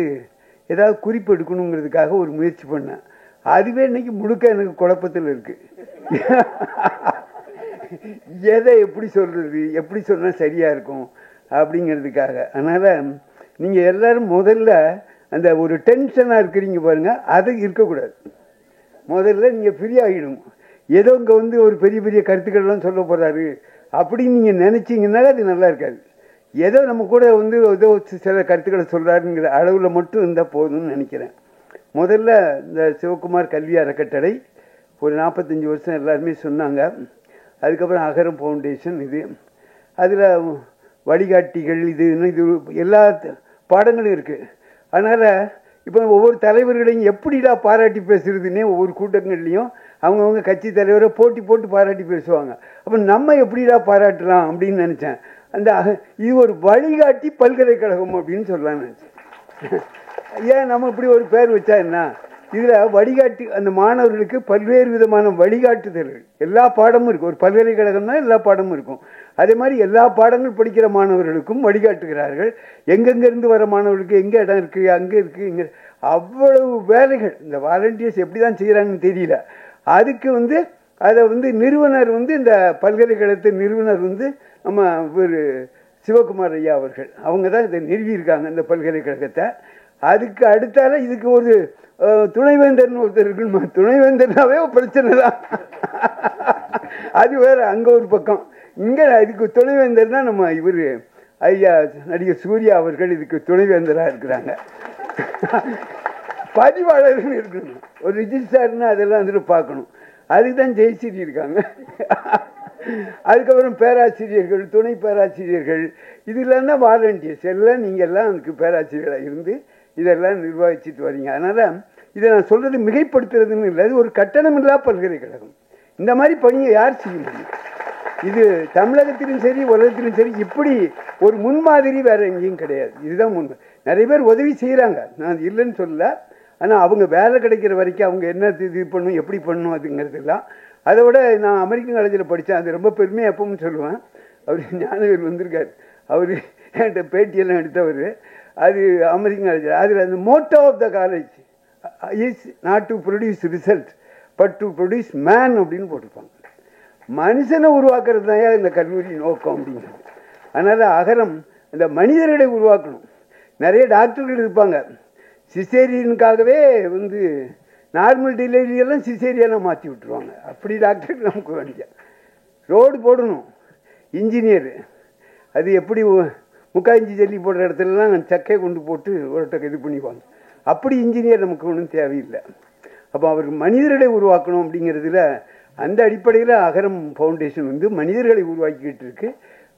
ஏதாவது குறிப்பு எடுக்கணுங்கிறதுக்காக ஒரு முயற்சி பண்ணேன். அதுவே இன்னைக்கு முழுக்க எனக்கு குழப்பத்தில் இருக்குது. எதை எப்படி சொல்கிறது, எப்படி சொன்னால் சரியாக இருக்கும் அப்படிங்கிறதுக்காக. அதனால் நீங்கள் எல்லோரும் முதல்ல அந்த ஒரு டென்ஷனாக இருக்கிறீங்க பாருங்கள், அது இருக்கக்கூடாது. முதல்ல நீங்கள் ஃப்ரீ ஆகிடும். ஏதோ இங்கே ஒரு பெரிய பெரிய கருத்துக்கள்லாம் சொல்ல போகிறாரு அப்படின்னு நீங்கள் நினச்சிங்கன்னா அது நல்லா இருக்காது. ஏதோ நம்ம கூட ஏதோ சில கருத்துக்களை சொல்கிறாருங்கிற அளவில் மட்டும் இருந்தால் போதும்னு நினைக்கிறேன். முதல்ல இந்த சிவகுமார் கல்வி அறக்கட்டளை ஒரு 45 வருஷம் எல்லாருமே சொன்னாங்க. அதுக்கப்புறம் அகரம் ஃபவுண்டேஷன் இது, அதில் வழிகாட்டிகள் இது எல்லா பாடங்களும் இருக்குது. அதனால் இப்போ ஒவ்வொரு தலைவர்களையும் எப்படிடா பாராட்டி பேசுறதுன்னே ஒவ்வொரு கூட்டங்கள்லையும் அவங்கவுங்க கட்சி தலைவரை போட்டி போட்டு பாராட்டி பேசுவாங்க. அப்போ நம்ம எப்படிடா பாராட்டலாம் அப்படின்னு நினச்சேன். இது ஒரு வழிகாட்டி பல்கலைக்கழகம் அப்படின்னு சொல்லலாம்னு நினச்சேன். ஏன் நம்ம இப்படி ஒரு பேர் வச்சா என்ன? இதில் வழிகாட்டி அந்த மாணவர்களுக்கு பல்வேறு விதமான வழிகாட்டுதல்கள், எல்லா பாடமும் இருக்கும். ஒரு பல்கலைக்கழகம்னா எல்லா பாடமும் இருக்கும். அதே மாதிரி எல்லா பாடங்கள் படிக்கிற மாணவர்களுக்கும் வழிகாட்டுகிறார்கள். எங்கெங்கிருந்து வர மாணவர்களுக்கு எங்கே இடம் இருக்குது, அங்கே இருக்குது, இங்கே அவ்வளவு வேலைகள் இந்த வாலண்டியர்ஸ் எப்படி தான் செய்கிறாங்கன்னு தெரியல. அதுக்கு அதை நிறுவனர் இந்த பல்கலைக்கழகத்தின் நிறுவனர் நம்ம ஒரு சிவகுமார் ஐயா அவர்கள், அவங்க தான் இதை நிறுவியிருக்காங்க இந்த பல்கலைக்கழகத்தை. அதுக்கு அடுத்தால இதுக்கு ஒரு துணைவேந்தர்னு ஒருத்தர் இருக்குன்னு, துணைவேந்தர்னாவே பிரச்சனை தான். அது வேற அங்கே ஒரு பக்கம். இங்கே இதுக்கு துணைவேந்தர்னா நம்ம இவர் ஐயா நடிகர் சூர்யா அவர்கள் இதுக்கு துணைவேந்தராக இருக்கிறாங்க. பதிவாளர்னு இருக்கணும், ஒரு ரிஜிஸ்டார்னு அதெல்லாம் பார்க்கணும். அதுக்கு தான் ஜெயஸ்ரீ இருக்காங்க. அதுக்கப்புறம் பேராசிரியர்கள், துணை பேராசிரியர்கள், இது இல்லைன்னா வாலண்டியர்ஸ் எல்லாம் நீங்கள் எல்லாம் அதுக்கு பேராசிரியர்களாக இருந்து இதெல்லாம் நிர்வகிச்சுட்டு வரீங்க. அதனால் இதை நான் சொல்கிறது மிகைப்படுத்துறதுன்னு இல்லை. இது ஒரு கட்டணமில்லா பல்கலைக்கழகம். இந்த மாதிரி பணியை யார் செய்ய முடியும்? இது தமிழகத்திலும் சரி உலகத்திலும் சரி இப்படி ஒரு முன்மாதிரி வேறு எங்கேயும் கிடையாது. இதுதான் முன்மை. நிறைய பேர் உதவி செய்கிறாங்க, நான் இல்லைன்னு சொல்லல. ஆனால் அவங்க வேலை கிடைக்கிற வரைக்கும் அவங்க என்ன இது பண்ணணும், எப்படி பண்ணணும் அதுங்கிறதுலாம். அதை விட நான் அமெரிக்கன் காலேஜில் படித்தேன், அது ரொம்ப பெருமையாக எப்பவும் சொல்லுவேன். அவர் ஞானவேல் வந்திருக்கார், அவர் என்கிட்ட பேட்டியெல்லாம் எடுத்தவர். அது அமெரிக்கன் காலேஜ். அதில் அந்த motto of the college is not to produce result but to produce man அப்படின்னு போட்டிருப்பாங்க. மனுஷனை உருவாக்குறது தான் இந்த கல்லூரி நோக்கம் அப்படிங்கிறது. அதனால் அகரம் இந்த மனிதர்களை உருவாக்கணும். நிறைய டாக்டர்கள் இருப்பாங்க, சிசேரியனுக்காகவே நார்மல் டெலிவரியெல்லாம் சிசேரியெல்லாம் மாற்றி விட்டுருவாங்க. அப்படி டாக்டருக்கு நமக்கு வேண்டிய ரோடு போடணும். இன்ஜினியர் அது எப்படி முக்காஞ்சி ஜல்லி போடுற இடத்துலலாம் சக்கையை கொண்டு போட்டு ஒருத்தக்க இது பண்ணிக்குவாங்க. அப்படி இன்ஜினியர் நமக்கு ஒன்றும் தேவையில்லை. அப்போ அவருக்கு மனிதர்களை உருவாக்கணும் அப்படிங்கிறதுல அந்த அடிப்படையில் அகரம் ஃபவுண்டேஷன் மனிதர்களை உருவாக்கிக்கிட்டு இருக்கு.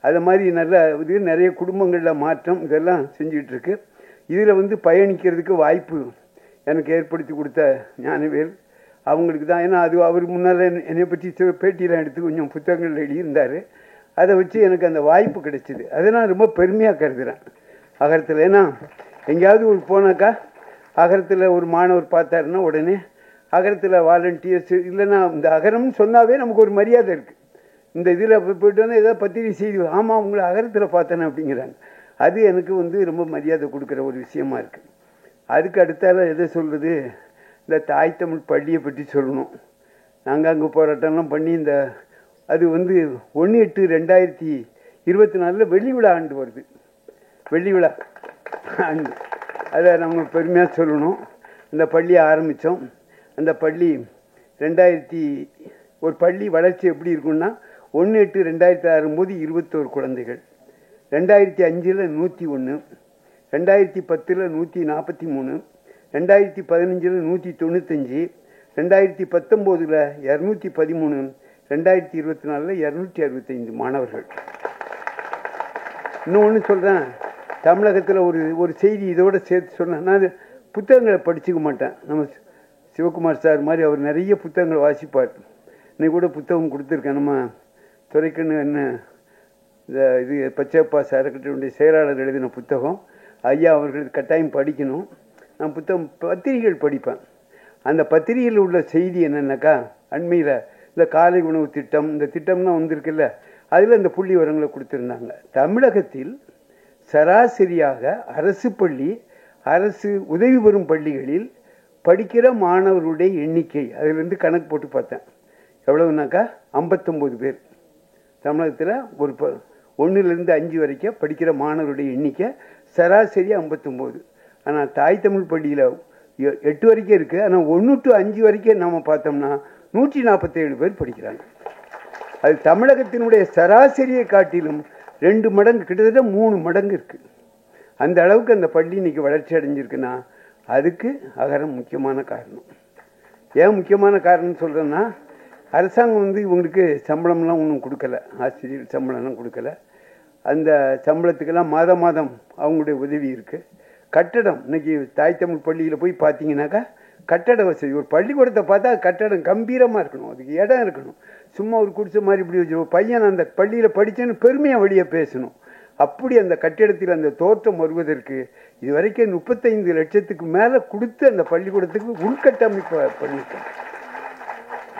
அது மாதிரி நல்ல இது நிறைய குடும்பங்களில் மாற்றம் இதெல்லாம் செஞ்சுக்கிட்டு இருக்கு. இதில் பயணிக்கிறதுக்கு வாய்ப்பு எனக்கு ஏற்படுத்தி கொடுத்த ஞானவேல் அவங்களுக்கு தான். ஏன்னா அது அவர் முன்னால் என்னை பற்றி பேட்டியெல்லாம் எடுத்து கொஞ்சம் புத்தகங்கள் எழுதியிருந்தார். அதை வச்சு எனக்கு அந்த வாய்ப்பு கிடைச்சிது. அதை நான் ரொம்ப பெருமையாக கருதுகிறேன் அகரத்தில். ஏன்னா எங்கேயாவது ஒரு போனாக்கா அகரத்தில் ஒரு மாணவர் பார்த்தாருன்னா உடனே அகரத்தில் வாலண்டியர்ஸ் இல்லைன்னா இந்த அகரம்னு சொன்னாவே நமக்கு ஒரு மரியாதை இருக்குது. இந்த இதில் போய்ட்டு வந்து ஏதாவது பத்திரிகை செய்தி, ஆமாம் உங்களை அகரத்தில் பார்த்தேனே அப்படிங்கிறாங்க. அது எனக்கு ரொம்ப மரியாதை கொடுக்குற ஒரு விஷயமா இருக்குது. அதுக்கு அடுத்தால எதை சொல்கிறது, இந்த தாய் தமிழ் பள்ளியை பற்றி சொல்லணும். நாங்கள் அங்கே போராட்டம்லாம் பண்ணி அது 1/8/2024 வெள்ளி விழா ஆண்டு வருது. வெள்ளி விழா ஆண்டு அதை நம்ம பெருமையாக சொல்லணும். அந்த பள்ளியை ஆரம்பித்தோம். அந்த பள்ளி ஒரு பள்ளி வளர்ச்சி எப்படி இருக்குன்னா 1/8/2006 ஆகும்போது 21 குழந்தைகள், 2005 101, 2010 143, 2015 195, 2019 213, 2024 265 மாணவர்கள். இன்னொன்று சொல்கிறேன், தமிழகத்தில் ஒரு செய்தி இதோடு சேர்த்து சொன்னேன். நான் புத்தகங்களை படிச்சுக்க மாட்டேன். நம்ம சிவகுமார் சார் மாதிரி அவர் நிறைய புத்தகங்களை வாசிப்பார். இன்னைக்கு கூட புத்தகம் கொடுத்துருக்கேன். நம்ம துறைக்கண்ணு என்ன இது பச்சைப்பா சாரக்கட்டனுடைய செயலாளர் எழுதின புத்தகம். ஐயா அவர்கள் கட்டாயம் படிக்கணும். நான் பத்திரிகைகள் படிப்பேன். அந்த பத்திரிகையில் உள்ள செய்தி என்னென்னாக்கா, அண்மையில் இந்த காலை உணவு திட்டம், இந்த திட்டம்லாம் வந்திருக்குல்ல, அதில் இந்த புள்ளி விவரங்களை கொடுத்துருந்தாங்க. தமிழகத்தில் சராசரியாக அரசு பள்ளி, அரசு உதவி பெறும் பள்ளிகளில் படிக்கிற மாணவர்களுடைய எண்ணிக்கை அதிலிருந்து கணக்கு போட்டு பார்த்தேன். எவ்வளவுனாக்கா 59 பேர். தமிழகத்தில் 1லேருந்து 5 வரைக்கும் படிக்கிற மாணவருடைய எண்ணிக்கை சராசரி 59. ஆனால் தாய் தமிழ் பள்ளியில் 8 வரைக்கும் இருக்குது. ஆனால் 1 to 5 வரைக்கும் நாம் பார்த்தோம்னா 147 பேர் படிக்கிறாங்க. அது தமிழகத்தினுடைய சராசரியை காட்டிலும் 2 மடங்கு, கிட்டத்தட்ட 3 மடங்கு இருக்குது. அந்த அளவுக்கு அந்த பள்ளி இன்னைக்கு வளர்ச்சி அடைஞ்சிருக்குன்னா அதுக்கு அகரம் முக்கியமான காரணம். ஏன் முக்கியமான காரணம்னு சொல்கிறேன்னா, அரசாங்கம் இவங்களுக்கு சம்பளம்லாம் ஒன்றும் கொடுக்கல, ஆசிரியர் சம்பளம்லாம் கொடுக்கல. அந்த சம்பளத்துக்கெல்லாம் மாதம் மாதம் அவங்களுடைய உதவி இருக்குது. கட்டடம் இன்னைக்கு தாய் தமிழ் பள்ளியில் போய் பார்த்தீங்கன்னாக்கா கட்டட வசதி. ஒரு பள்ளிக்கூடத்தை பார்த்தா கட்டடம் கம்பீரமாக இருக்கணும், அதுக்கு இடம் இருக்கணும். சும்மா ஒரு குடிசை மாதிரி இப்படி வச்சு ஒரு பையன் அந்த பள்ளியில் படித்தேன்னு பெருமையாக வெளியே பேசணும். அப்படி அந்த கட்டிடத்தில் அந்த தோற்றம் வருவதற்கு இது வரைக்கும் 35 லட்சத்துக்கு மேலே கொடுத்து அந்த பள்ளிக்கூடத்துக்கு உள்கட்டமைப்பு பண்ணியிருக்காங்க.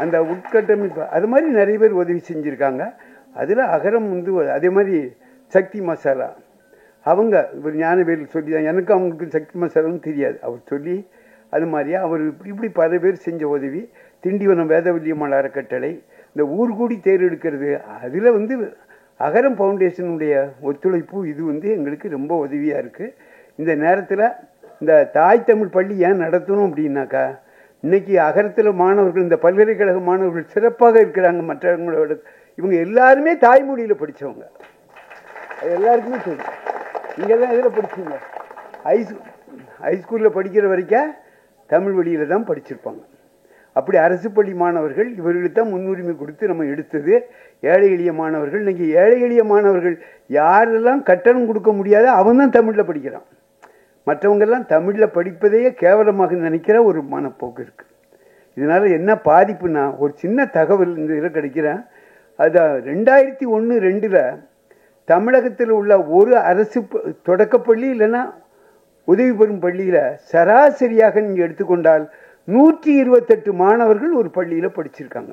அந்த உட்கட்டமைப்பு அது மாதிரி நிறைய பேர் உதவி செஞ்சுருக்காங்க. அதில் அகரம் வந்து அதே மாதிரி சக்தி மசாலா அவங்க இவர் ஞானவேல் சொல்லி தான், எனக்கு அவங்களுக்கு சக்தி மசாலான்னு தெரியாது, அவர் சொல்லி அது மாதிரியா அவர் இப்படி பல பேர் செஞ்ச உதவி. திண்டிவனம் வேதவல்லியம்மாள் அறக்கட்டளை, இந்த ஊர்கூடி தேர் எடுக்கிறது, அதில் வந்து அகரம் ஃபவுண்டேஷனுடைய ஒத்துழைப்பு இது வந்து எங்களுக்கு ரொம்ப உதவியாக இருக்குது. இந்த நேரத்தில் இந்த தாய் தமிழ் பள்ளி ஏன் நடத்தணும் அப்படின்னாக்கா, இன்னைக்கு அகரத்தில் மாணவர்கள், இந்த பல்கலைக்கழக மாணவர்கள் சிறப்பாக இருக்கிறாங்க மற்றவங்களோட. இவங்க எல்லாருமே தாய்மொழியில் படித்தவங்க, அது எல்லாருக்குமே தெரியும். நீங்கள்லாம் எதில் படிச்சீங்க? ஹைஸ்கூலில் படிக்கிற வரைக்கும் தமிழ் வழியில் தான் படிச்சிருப்பாங்க. அப்படி அரசு பள்ளி மாணவர்கள் இவர்களுக்கு தான் முன்னுரிமை கொடுத்து நம்ம எடுத்தது. ஏழை எளிய மாணவர்கள், இன்னைக்கு ஏழை எளிய மாணவர்கள் யாரெல்லாம் கட்டணம் கொடுக்க முடியாத அவன் தான் தமிழில் படிக்கிறான். மற்றவங்கெல்லாம் தமிழில் படிப்பதையே கேவலமாக நினைக்கிற ஒரு மனப்போக்கு இருக்குது. இதனால் என்ன பாதிப்புனா, ஒரு சின்ன தகவல் இந்த இதில் கிடைக்கிறேன். அதான் 2001-2 தமிழகத்தில் உள்ள ஒரு அரசு தொடக்கப்பள்ளி இல்லைன்னா உதவி பெறும் பள்ளியில் சராசரியாக நீங்கள் எடுத்துக்கொண்டால் 128 மாணவர்கள் ஒரு பள்ளியில் படிச்சிருக்காங்க.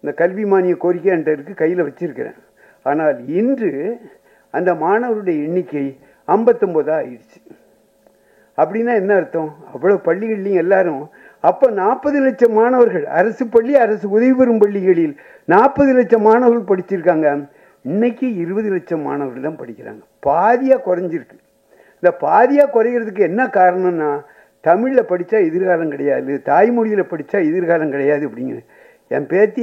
இந்த கல்வி மானிய கோரிக்கை என்கிட்ட இருக்குது, கையில் வச்சிருக்கிறேன். ஆனால் இன்று அந்த மாணவருடைய எண்ணிக்கை 59 ஆயிடுச்சு. அப்படின்னா என்ன அர்த்தம்? அவ்வளோ பள்ளிகள்லையும் எல்லாரும் அப்போ 40 லட்சம் மாணவர்கள் அரசு பள்ளி அரசு உதவி பெறும் பள்ளிகளில் 40 லட்சம் மாணவர்கள் படிச்சிருக்காங்க. இன்னைக்கு 20 லட்சம் மாணவர்கள் தான் படிக்கிறாங்க. பாதியாக குறைஞ்சிருக்கு. இந்த பாதியாக குறைகிறதுக்கு என்ன காரணம்னா, தமிழில் படித்தா எதிர்காலம் கிடையாது, தாய்மொழியில் படித்தா எதிர்காலம் கிடையாது அப்படிங்கிற. என் பேத்தி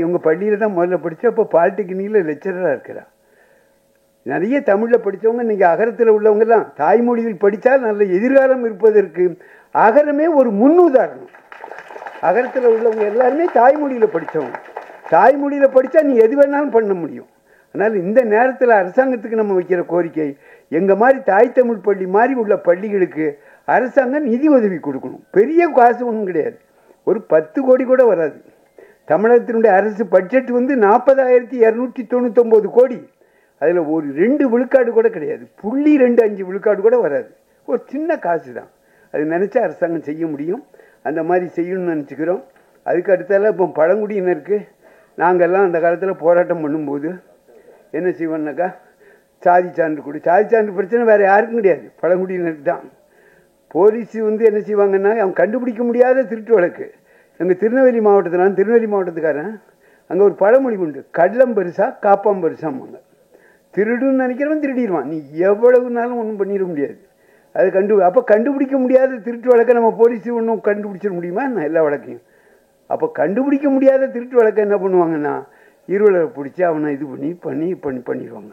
உங்கள் பள்ளியில் தான் முதல்ல படித்தா, இப்போ பாலிடெக்னிக்கில் லெக்சரராக இருக்கிறா. நிறைய தமிழில் படித்தவங்க இன்றைக்கி அகரத்தில் உள்ளவங்கெல்லாம் தாய்மொழியில் படித்தால் நல்ல எதிர்காலம் இருப்பதற்கு அகரமே ஒரு முன்னுதாரணம். அகரத்தில் உள்ளவங்க எல்லாருமே தாய்மொழியில் படித்தவங்க. தாய்மொழியில் படித்தா நீ எது வேணாலும் பண்ண முடியும். அதனால் இந்த நேரத்தில் அரசாங்கத்துக்கு நம்ம வைக்கிற கோரிக்கை, எங்கள் மாதிரி தாய் தமிழ் பள்ளி மாதிரி உள்ள பள்ளிகளுக்கு அரசாங்கம் நிதி உதவி கொடுக்கணும். பெரிய காசு ஒன்றும் கிடையாது, ஒரு 10 கோடி கூட வராது. தமிழகத்தினுடைய அரசு பட்ஜெட் வந்து 40,299 கோடி. அதில் ஒரு 2 விழுக்காடு கூட கிடையாது, 0.25 விழுக்காடு கூட வராது. ஒரு சின்ன காசு தான். அது நினச்சா அரசாங்கம் செய்ய முடியும். அந்த மாதிரி செய்யணும்னு நினச்சிக்கிறோம். அதுக்கு அடுத்தால இப்போ பழங்குடியினருக்கு நாங்கள்லாம் அந்த காலத்தில் போராட்டம் பண்ணும்போது என்ன செய்வோம்னாக்கா, சாதி சான்று கொடு. சாதி சான்று பிரச்சனை வேறு யாருக்கும் கிடையாது, பழங்குடியினருக்கு தான். போலீஸ் வந்து என்ன செய்வாங்கன்னா, அவங்க கண்டுபிடிக்க முடியாத திருட்டு வழக்கு. எங்கள் திருநெல்வேலி மாவட்டத்தில், நான் திருநெல்வேலி மாவட்டத்துக்காரன், அங்கே ஒரு பழமொழி உண்டு, கள்ளம் பெருசா காப்பாம் பெருசாம்பாங்க. திருடுன்னு நினைக்கிறவன் திருடிடுவான், நீ எவ்வளவுனாலும் ஒன்றும் பண்ணிட முடியாது. அது அப்போ கண்டுபிடிக்க முடியாத திருட்டு வழக்கை நம்ம போலீஸ் ஒன்றும் கண்டுபிடிச்சிட முடியுமா என்ன? எல்லா வழக்கையும். அப்போ கண்டுபிடிக்க முடியாத திருட்டு வழக்கை என்ன பண்ணுவாங்கன்னா, இருவலரை பிடிச்சி அவனை இது பண்ணிடுவாங்க.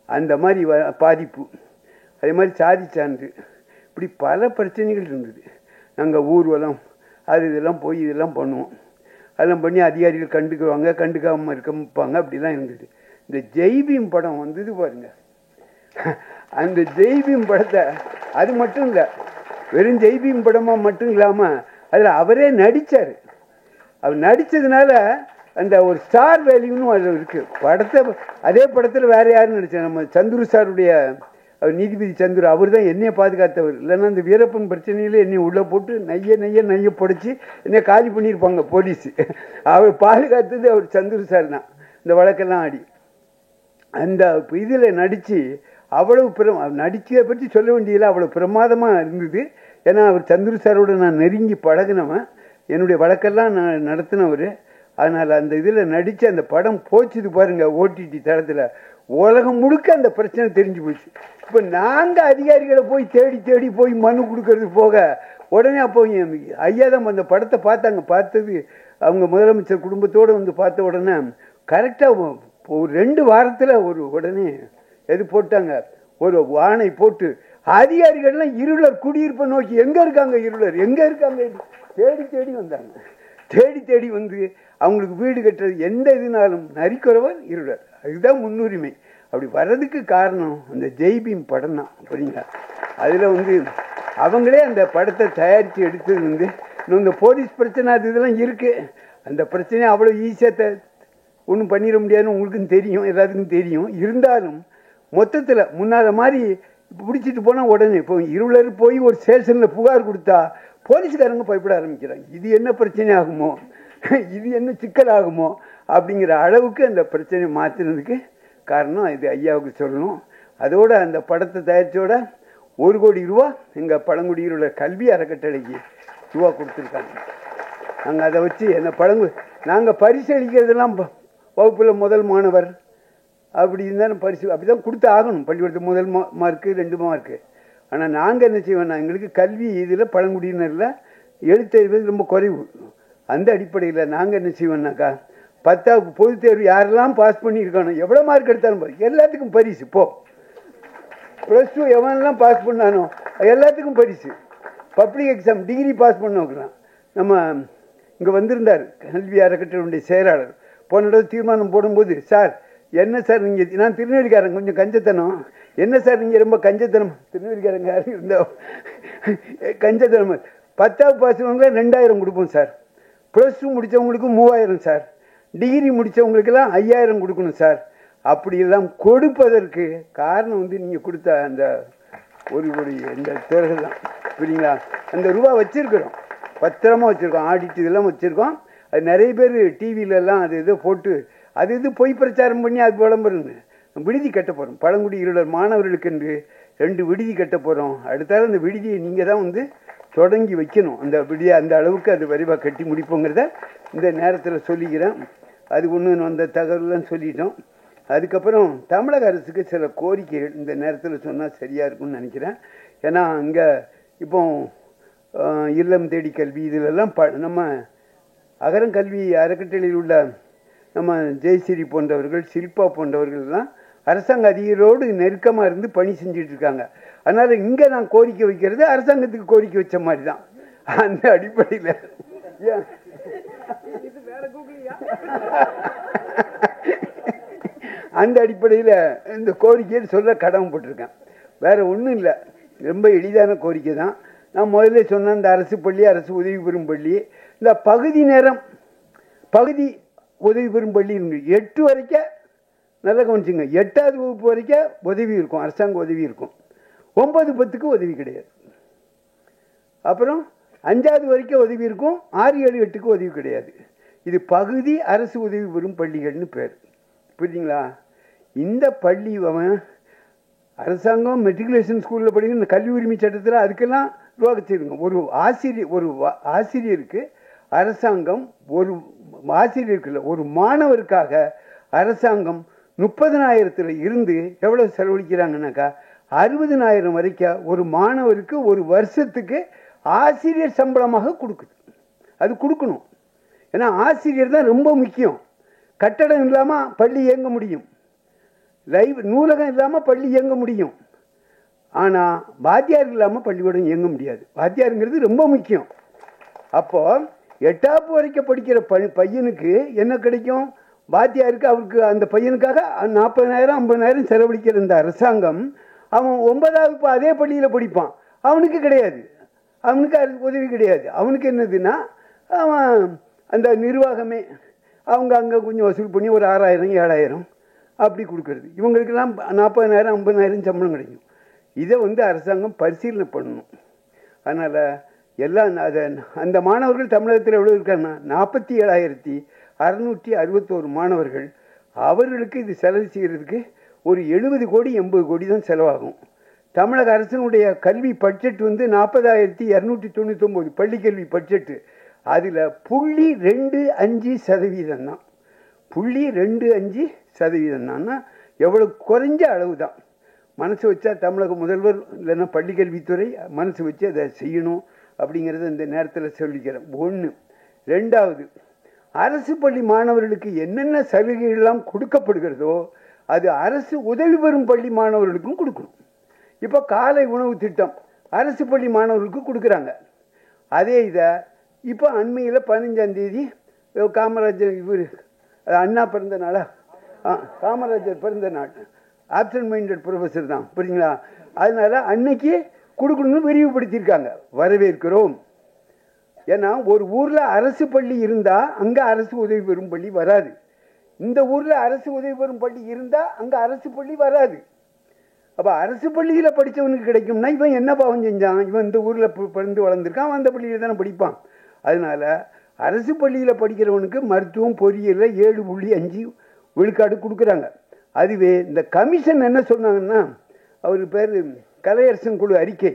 அந்த மாதிரி பாதிப்பு. அதே மாதிரி சாதி சான்று, இப்படி பல பிரச்சனைகள் இருந்தது. நாங்கள் ஊர்வலம் இதெல்லாம் போய் இதெல்லாம் பண்ணுவோம். அதெல்லாம் பண்ணி அதிகாரிகள் கண்டுக்குவாங்க, கண்டுக்காமல் இருப்பாங்க, அப்படிலாம் இருந்தது. இந்த ஜெய்பீம் படம் வந்தது பாருங்க, அந்த ஜெய்பீம் படத்தை, அது மட்டும் இல்லை, வெறும் ஜெய்பீம் படமாக மட்டும் இல்லாமல் அதில் அவரே நடித்தார். அவர் நடித்ததுனால அந்த ஒரு ஸ்டார் வேல்யூன்னு அதில் இருக்குது. அதே படத்தில் வேறு யாரும் நடித்தார், நம்ம சந்துரு சாருடைய நீதிபதி சந்துரு, அவர் தான் என்னையை பாதுகாத்தவர். இல்லைன்னா அந்த வீரப்பன் பிரச்சனையில் என்னை உள்ளே போட்டு நைய புடைச்சி என்னை காலி பண்ணியிருப்பாங்க போலீஸு. அவர் பாதுகாத்தது அவர் சந்துரு சார் தான். இந்த வழக்கெல்லாம் ஆடி அந்த இதில் நடித்து அவ்வளவு நடிச்சதை பற்றி சொல்ல வேண்டியதில்லை, அவ்வளோ பிரமாதமாக இருந்தது. ஏன்னா அவர் சந்துரு சாரோட நான் நெருங்கி பழகினவன், என்னுடைய வழக்கெல்லாம் நான் நடத்தினவர். அதனால் அந்த இதில் நடித்து அந்த படம் போச்சுது பாருங்கள், ஓடிடி தளத்தில் உலகம் முழுக்க அந்த பிரச்சனை தெரிஞ்சு போச்சு. இப்போ நாங்கள் அதிகாரிகளை போய் தேடி போய் மனு கொடுக்கறது போக, உடனே அப்போ ஐயா தான் அந்த படத்தை பார்த்தது அவங்க முதலமைச்சர் குடும்பத்தோடு வந்து பார்த்த உடனே கரெக்டாக ஒரு 2 வாரத்தில் உடனே எது போட்டாங்க, ஒரு வானை போட்டு அதிகாரிகள்லாம் இருளர் குடியிருப்பை நோக்கி எங்கே இருக்காங்க தேடி வந்தாங்க. தேடி வந்து அவங்களுக்கு வீடு கட்டுறது எந்த இதுனாலும் நரிக்குறவர் இருளர், அதுதான் முன்னுரிமை. அப்படி வர்றதுக்கு காரணம் அந்த ஜெய்பீம் படம் தான். சரிங்களா? அதில் வந்து அவங்களே அந்த படத்தை தயாரித்து எடுத்தது வந்து இன்னும் இந்த போலீஸ் பிரச்சனை அது இதெல்லாம் இருக்குது. அந்த பிரச்சனையை அவ்வளோ ஈஸியாக ஒன்றும் பண்ணிட முடியாதுன்னு உங்களுக்கும் தெரியும், எல்லாத்துக்கும் தெரியும். இருந்தாலும் மொத்தத்தில் முன்னாத மாதிரி பிடிச்சிட்டு போனால் உடனே இப்போ இருளர் போய் ஒரு ஸ்டேஷனில் புகார் கொடுத்தா போலீஸ்காரங்க பயப்பட ஆரம்பிக்கிறாங்க. இது என்ன பிரச்சனை ஆகுமோ, இது என்ன சிக்கல் ஆகுமோ அப்படிங்கிற அளவுக்கு அந்த பிரச்சனையை மாற்றினதுக்கு காரணம் இது ஐயாவுக்கு சொல்லணும். அதோட அந்த படத்தை தயாரித்தோட 1 கோடி ரூபா எங்கள் பழங்குடியில் உள்ள கல்வி அறக்கட்டளைக்கு ரூபா கொடுத்துருக்காங்க. நாங்கள் அதை வச்சு அந்த நாங்கள் பரிசு அளிக்கிறதெல்லாம் வகுப்பில் முதல் மாணவர் அப்படி இருந்தாலும் பரிசு அப்படி தான் கொடுத்து ஆகணும். பள்ளிக்கூடத்துக்கு முதல் மார்க்கு 2 மார்க்கு. ஆனால் நாங்கள் என்ன செய்வோம்னா எங்களுக்கு கல்வி இதில் பழங்குடியினரில் எழுத்தறிவது ரொம்ப குறைவு. அந்த அடிப்படையில் நாங்கள் என்ன செய்வோம்னாக்கா 10வது பொதுத் தேர்வு யாரெல்லாம் பாஸ் பண்ணியிருக்கானோ எவ்வளோ மார்க் எடுத்தாலும் எல்லாத்துக்கும் பரிசு. +2 எவனெல்லாம் பாஸ் பண்ணானோ எல்லாத்துக்கும் பரிசு. பப்ளிக் எக்ஸாம் டிகிரி பாஸ் பண்ணவங்களாம். நம்ம இங்கே வந்திருந்தார் கல்வி அறக்கட்டளையுடைய செயலாளர். போன தடவை தீர்மானம் போடும்போது, சார் என்ன சார் நீங்கள், நான் திருநெல்வேலிக்காரங்க கொஞ்சம் கஞ்சத்தனம், என்ன சார் நீங்கள் ரொம்ப கஞ்சத்தனம், திருநெல்வேலிக்காரங்க யாரும் இருந்தால் கஞ்சத்தனம். 10வது பாஸ் பண்ணவங்க 2000 கொடுப்போம் சார், +2 முடித்தவங்களுக்கு 3000 சார், டிகிரி முடித்தவங்களுக்கெல்லாம் 5000 கொடுக்கணும் சார். அப்படியெல்லாம் கொடுப்பதற்கு காரணம் வந்து நீங்கள் கொடுத்த அந்த ஒரு இந்த தேர்தல் தான். புரியுங்களா? அந்த ரூபா வச்சுருக்கிறோம், பத்திரமா வச்சுருக்கோம், ஆடிட்டு இதெல்லாம் வச்சுருக்கோம். அது நிறைய பேர் டிவிலெல்லாம் அது இதை போட்டு அது இது பொய் பிரச்சாரம் பண்ணி அது விளம்பரன்னு. விடுதி கட்ட போகிறோம், பழங்குடி இருளர் மாணவர்களுக்கு என்று 2 விடுதி கட்ட போகிறோம். அடுத்தாலும் அந்த விடுதியை நீங்கள் தான் வந்து தொடங்கி வைக்கணும். அந்த விடுதியை அந்த அளவுக்கு அது விரைவாக கட்டி முடிப்போங்கிறத இந்த நேரத்தில் சொல்லிக்கிறேன். அது ஒன்று அந்த தகவலாம் சொல்லிட்டோம். அதுக்கப்புறம் தமிழக அரசுக்கு சில கோரிக்கைகள் இந்த நேரத்தில் சொன்னால் சரியாக இருக்கும்னு நினைக்கிறேன். ஏன்னா இங்கே இப்போ இல்லம் தேடி கல்வி இதிலெல்லாம் நம்ம அகரங்கல்வி அறக்கட்டளையில் உள்ள நம்ம ஜெயஸ்ரீ போன்றவர்கள், ஷில்பா போன்றவர்கள்லாம் அரசாங்க அதிகாரிகளோடு நெருக்கமாக இருந்து பணி செஞ்சுட்டு இருக்காங்க. அதனால் இங்கே நான் கோரிக்கை வைக்கிறது அரசாங்கத்துக்கு கோரிக்கை வச்ச மாதிரி தான். அந்த அடிப்படையில் அந்த அடிப்படையில் இந்த கோரிக்கையை சொல்ல கடமைப்பட்டிருக்கேன். வேறு ஒன்றும் இல்லை, ரொம்ப எளிதான கோரிக்கை தான். நான் முதல்ல சொன்ன இந்த அரசு பள்ளி, அரசு உதவி பெறும் பள்ளி, இந்த பகுதி நேரம் பகுதி உதவி பெறும் பள்ளி 8 வரைக்கும் நல்லா கவனிச்சுங்க. 8வது வகுப்பு வரைக்கும் உதவி இருக்கும், அரசாங்க உதவி இருக்கும். 9, 10க்கு உதவி கிடையாது. அப்புறம் 5வது வரைக்கும் உதவி இருக்கும், 6, 7, 8க்கு உதவி கிடையாது. இது பகுதி அரசு உதவி பெறும் பள்ளிகள்னு பேர். புரியுதுங்களா? இந்த பள்ளி அரசாங்கம் மெட்ரிகுலேஷன் ஸ்கூலில் படிக்கிற இந்த கல்வி உரிமை சட்டத்தில் அதுக்கெல்லாம் ரூபா வச்சுருங்க. ஒரு ஆசிரியருக்கு அரசாங்கம் ஒரு ஆசிரியருக்குள்ள ஒரு மாணவருக்காக அரசாங்கம் 30,000 இருந்து எவ்வளோ செலவழிக்கிறாங்கன்னாக்கா 60,000 வரைக்கும் ஒரு மாணவருக்கு ஒரு வருஷத்துக்கு ஆசிரியர் சம்பளமாக கொடுக்குது. அது கொடுக்கணும். ஏன்னா ஆசிரியர் தான் ரொம்ப முக்கியம். கட்டடம் இல்லாமல் பள்ளி இயங்க முடியும், நூலகம் இல்லாமல் பள்ளி இயங்க முடியும். ஆனால் வாத்தியார் இல்லாமல் பள்ளிக்கூடம் இயங்க முடியாது. வாத்தியாருங்கிறது ரொம்ப முக்கியம். அப்போ 8வது வரைக்கும் படிக்கிற பையனுக்கு என்ன கிடைக்கும்? வாத்தியாருக்கு அவருக்கு அந்த பையனுக்காக 40,000 50,000 செலவழிக்கிற இந்த அரசாங்கம் அவன் 9வது அதே பள்ளியில் படிப்பான், அவனுக்கு கிடையாது, அவனுக்கு உதவி கிடையாது. அவனுக்கு என்னதுன்னா அவன் அந்த நிர்வாகமே அவங்க அங்கே கொஞ்சம் வசூல் பண்ணி ஒரு 6,000 7,000 அப்படி கொடுக்கறது. இவங்களுக்கெல்லாம் 40,000 50,000 சம்பளம் கிடைக்கும். இதை வந்து அரசாங்கம் பரிசீலனை பண்ணணும். அதனால் எல்லாம் அந்த மாணவர்கள் தமிழகத்தில் எவ்வளோ இருக்காங்கன்னா 47,661 மாணவர்கள். அவர்களுக்கு இது செலவு செய்கிறதுக்கு ஒரு 70 கோடி 80 கோடி தான் செலவாகும். தமிழக அரசினுடைய கல்வி பட்ஜெட் வந்து 40,299 பள்ளிக்கல்வி பட்ஜெட்டு. அதில் 0.25% தான். 0.25% தான்னா எவ்வளோ குறைஞ்ச அளவு தான். மனசு வச்சா தமிழக முதல்வர் இல்லைன்னா பள்ளிக்கல்வித்துறை மனசு வச்சு அதை செய்யணும் அப்படிங்கிறத இந்த நேரத்தில் சொல்லிக்கிறேன். 1. 2வது, அரசு பள்ளி மாணவர்களுக்கு என்னென்ன சலுகைகள்லாம் கொடுக்கப்படுகிறதோ அது அரசு உதவி பெறும் பள்ளி மாணவர்களுக்கும் கொடுக்கணும். இப்போ காலை உணவு திட்டம் அரசு பள்ளி மாணவர்களுக்கு கொடுக்குறாங்க. அதே இதை இப்போ அண்மையில் 15ஆம் தேதி காமராஜர் அண்ணா பிறந்த நாளா, காமராஜர் பிறந்த நாள், ஆப்சன்ட் மைண்டட் ப்ரொஃபஸர் தான், புரியுங்களா? அதனால அன்னைக்கு கொடுக்கணும்னு விரிவுபடுத்தியிருக்காங்க. வரவேற்கிறோம். ஏன்னா ஒரு ஊரில் அரசு பள்ளி இருந்தால் அங்கே அரசு உதவி பெறும் பள்ளி வராது. இந்த ஊரில் அரசு உதவி பெறும் பள்ளி இருந்தால் அங்கே அரசு பள்ளி வராது. அப்போ அரசு பள்ளியில் படித்தவனுக்கு கிடைக்கும்னா இவன் என்ன பாவம் செஞ்சான்? இவன் இந்த ஊரில் பிறந்து வளர்ந்துருக்கான், அவன் அந்த பள்ளியில் தானே படிப்பான். அதனால் அரசு பள்ளியில் படிக்கிறவனுக்கு மருத்துவம் பொறியியலில் 7.5 விழுக்காடு கொடுக்குறாங்க. அதுவே இந்த கமிஷன் என்ன சொன்னாங்கன்னா, அவர் பேர் கலையரசன் குழு அறிக்கை,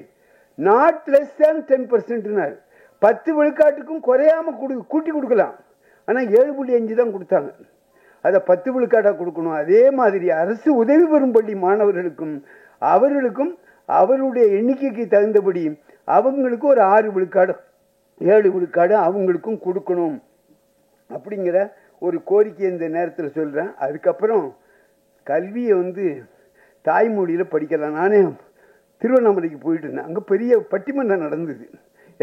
நாட் லெஸ் தேன் 10%. 10 விழுக்காட்டுக்கும் குறையாமல் கூட்டி கொடுக்கலாம். ஆனால் 7.5 தான் கொடுத்தாங்க. அதை 10 விழுக்காடாக கொடுக்கணும். அதே மாதிரி அரசு உதவி பெறும் பள்ளி மாணவர்களுக்கும் அவருடைய எண்ணிக்கைக்கு தகுந்தபடி அவங்களுக்கு ஒரு 6 விழுக்காடு 7 விழுக்காடு அவங்களுக்கும் கொடுக்கணும் அப்படிங்கிற ஒரு கோரிக்கை இந்த நேரத்தில் சொல்கிறேன். அதுக்கப்புறம் கல்வியை தாய்மொழியில் படிக்கலாம். நானே திருவண்ணாமலைக்கு போயிட்டு இருந்தேன். அங்கே பெரிய பட்டிமன்றம் நடந்தது.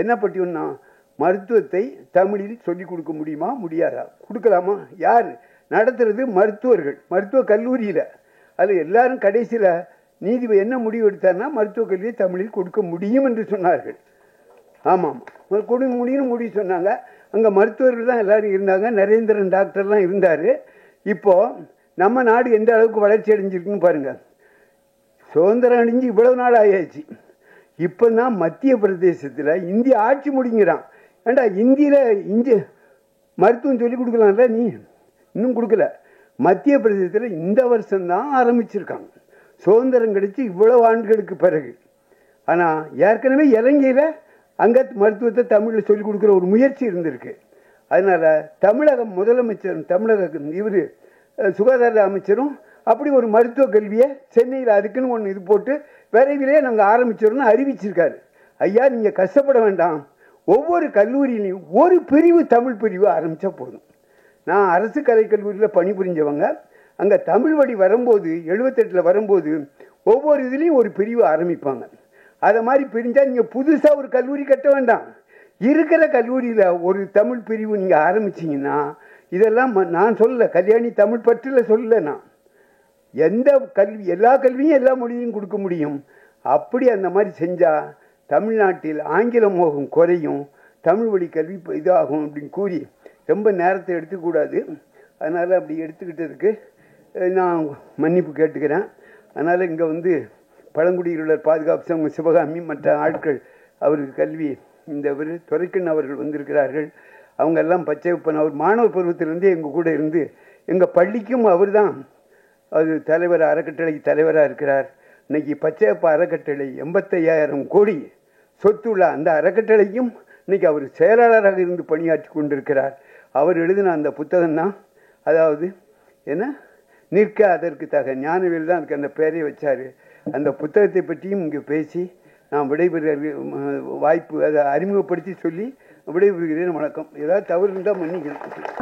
என்ன பட்டிமன்றம்? மருத்துவத்தை தமிழில் சொல்லிக் கொடுக்க முடியுமா, முடியாதா? கொடுக்கலாமா? யார் நடத்துறது? மருத்துவர்கள், மருத்துவ கல்லூரியில். அதில் எல்லாரும் கடைசியில் நீதிபதி என்ன முடிவு எடுத்தார்னா, மருத்துவக் கல்வியை தமிழில் கொடுக்க முடியும் என்று சொன்னார்கள். ஆமாம், கொடுக்க முடியும்னு முடிவு சொன்னாங்க. அங்கே மருத்துவர்கள் தான் எல்லாரும் இருந்தாங்க. நரேந்திரன் டாக்டர்லாம் இருந்தார். இப்போது நம்ம நாடு எந்த அளவுக்கு வளர்ச்சி அடைஞ்சிருக்குன்னு பாருங்கள். சுதந்திரம் அடைஞ்சு இவ்வளவு நாள் ஆயாச்சு. இப்போ தான் மத்திய பிரதேசத்தில் இந்திய ஆட்சி முடிங்கிறான். ஏண்டா இந்தியில் மருத்துவம் சொல்லிக் கொடுக்கலாம்ல, நீ இன்னும் கொடுக்கல. மத்திய பிரதேசத்தில் இந்த வருஷம்தான் ஆரம்பிச்சிருக்காங்க, சுதந்திரம் கிடைச்சி இவ்வளவு ஆண்டுகளுக்கு பிறகு. ஆனால் ஏற்கனவே இலங்கையில் அங்கே மருத்துவத்தை தமிழில் சொல்லிக் கொடுக்குற ஒரு முயற்சி இருந்திருக்கு. அதனால் தமிழக முதலமைச்சரும் இவர் சுகாதார அமைச்சரும் அப்படி ஒரு மருத்துவ கல்வியை சென்னையில் அதுக்குன்னு ஒன்று இது போட்டு விரைவிலே நாங்கள் ஆரம்பிச்சிடணும்னு அறிவிச்சிருக்காரு. ஐயா, நீங்கள் கஷ்டப்பட வேண்டாம், ஒவ்வொரு கல்லூரியிலையும் ஒரு பிரிவு தமிழ் பிரிவு ஆரம்பித்தா போதும். நான் அரசு கலைக்கல்லூரியில் பணிபுரிஞ்சவங்க. அங்கே தமிழ் வழி வரும்போது 78 வரும்போது ஒவ்வொரு இதுலேயும் ஒரு பிரிவு ஆரம்பிப்பாங்க. அதை மாதிரி பிரிஞ்சால் நீங்கள் புதுசாக ஒரு கல்லூரி கட்ட வேண்டாம். இருக்கிற கல்லூரியில் ஒரு தமிழ் பிரிவு நீங்கள் ஆரம்பிச்சிங்கன்னா, இதெல்லாம் நான் சொல்லலை, கல்யாணி தமிழ் பற்றில் சொல்லலை. நான் எந்த கல்வி, எல்லா கல்வியும் எல்லா மொழியும் கொடுக்க முடியும். அப்படி அந்த மாதிரி செஞ்சால் தமிழ்நாட்டில் ஆங்கில மோகம் குறையும், தமிழ் வழி கல்வி இதாகும் அப்படின்னு கூறி ரொம்ப நேரத்தை எடுத்துக்கூடாது. அதனால் அப்படி எடுத்துக்கிட்டதுக்கு நான் மன்னிப்பு கேட்டுக்கிறேன். அதனால் இங்கே பழங்குடியினர் பாதுகாப்பு சங்கம் சிவகாமி மற்ற ஆட்கள் அவருக்கு கல்வி இந்த துரைக்கண்ணன் அவர்கள் வந்திருக்கிறார்கள். அவங்க எல்லாம் பச்சையப்பன் அவர் மாணவ பருவத்திலிருந்தே எங்கள் கூட இருந்து எங்கள் பள்ளிக்கும் அவர் தான் அது தலைவர், அறக்கட்டளைக்கு தலைவராக இருக்கிறார். இன்னைக்கு பச்சையப்பா அறக்கட்டளை 85,000 கோடி சொத்துள்ள அந்த அறக்கட்டளைக்கும் இன்னைக்கு அவர் செயலாளராக இருந்து பணியாற்றி கொண்டிருக்கிறார். அவர் எழுதின அந்த புத்தகம் தான், அதாவது என்ன நிற்க அதற்கு தக ஞானவேல் தான் அதுக்கு அந்த பெயரை வச்சார். அந்த புத்தகத்தை பற்றியும் இங்கே பேசி நான் விடைபெற வாய்ப்பு அதை அறிமுகப்படுத்தி சொல்லி விடைபெறுகிறேன். வணக்கம். ஏதாவது தவறு இருந்தால் மன்னிக்கிறேன்.